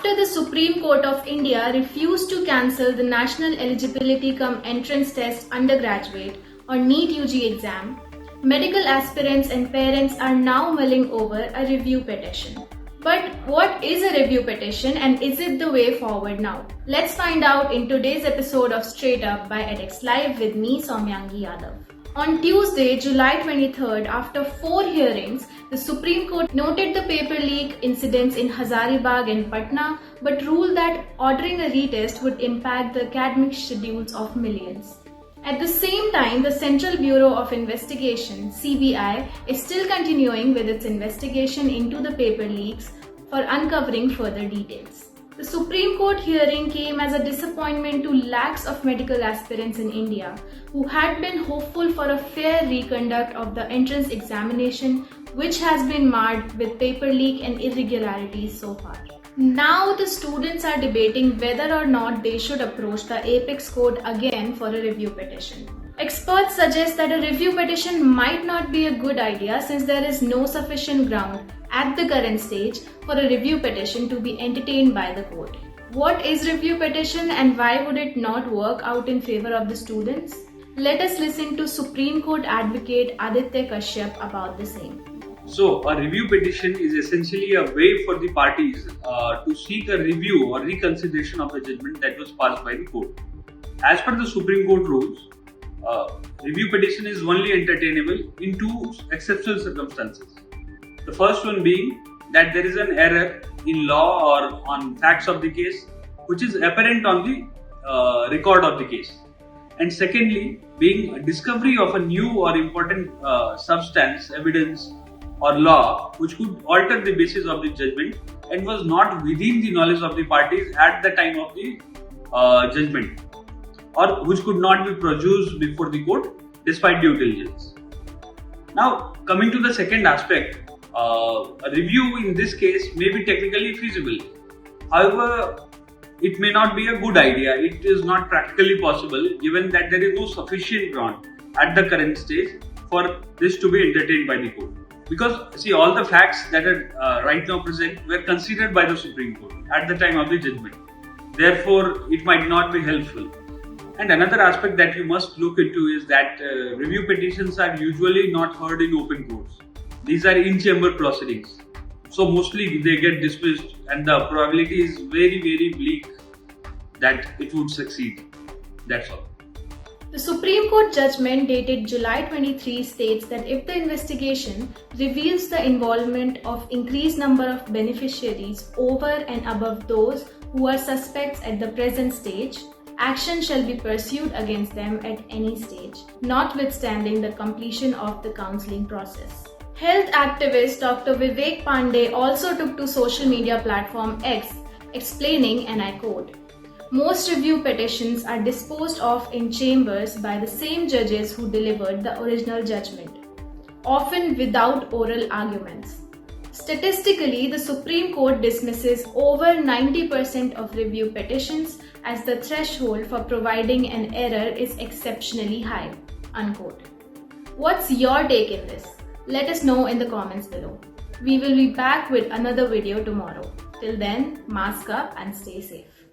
After the Supreme Court of India refused to cancel the National Eligibility cum Entrance Test Undergraduate or NEET UG exam, medical aspirants and parents are now mulling over a review petition. But what is a review petition and is it the way forward now? Let's find out in today's episode of Straight Up by edX Live with me, Saumyangi Yadav. On Tuesday, July 23rd, after 4 hearings, the Supreme Court noted the paper leak incidents in Hazaribagh and Patna, but ruled that ordering a retest would impact the academic schedules of millions. At the same time, the Central Bureau of Investigation (CBI) is still continuing with its investigation into the paper leaks for uncovering further details. The Supreme Court hearing came as a disappointment to lakhs of medical aspirants in India who had been hopeful for a fair reconduct of the entrance examination, which has been marred with paper leak and irregularities so far. Now the students are debating whether or not they should approach the Apex Court again for a review petition. Experts suggest that a review petition might not be a good idea since there is no sufficient ground at the current stage for a review petition to be entertained by the court. What is review petition and why would it not work out in favor of the students? Let us listen to Supreme Court advocate Aditya Kashyap about the same. So, a review petition is essentially a way for the parties to seek a review or reconsideration of the judgment that was passed by the court. As per the Supreme Court rules, review petition is only entertainable in 2 exceptional circumstances. The first one being that there is an error in law or on facts of the case which is apparent on the record of the case. And secondly, being a discovery of a new or important substance, evidence or law which could alter the basis of the judgment and was not within the knowledge of the parties at the time of the judgment, or which could not be produced before the court despite due diligence. Now, coming to the second aspect, a review in this case may be technically feasible. However, it may not be a good idea. It is not practically possible given that there is no sufficient ground at the current stage for this to be entertained by the court. Because, see, all the facts that are right now present were considered by the Supreme Court at the time of the judgment. Therefore, it might not be helpful. And another aspect that you must look into is that review petitions are usually not heard in open courts. These are in-chamber proceedings. So mostly they get dismissed and the probability is very, very bleak that it would succeed. That's all. The Supreme Court judgment dated July 23 states that if the investigation reveals the involvement of increased number of beneficiaries over and above those who are suspects at the present stage, action shall be pursued against them at any stage, notwithstanding the completion of the counselling process. Health activist Dr Vivek Pandey also took to social media platform X, explaining, and I quote, "Most review petitions are disposed of in chambers by the same judges who delivered the original judgment, often without oral arguments. Statistically, the Supreme Court dismisses over 90% of review petitions as the threshold for providing an error is exceptionally high." Unquote. What's your take in this? Let us know in the comments below. We will be back with another video tomorrow. Till then, mask up and stay safe.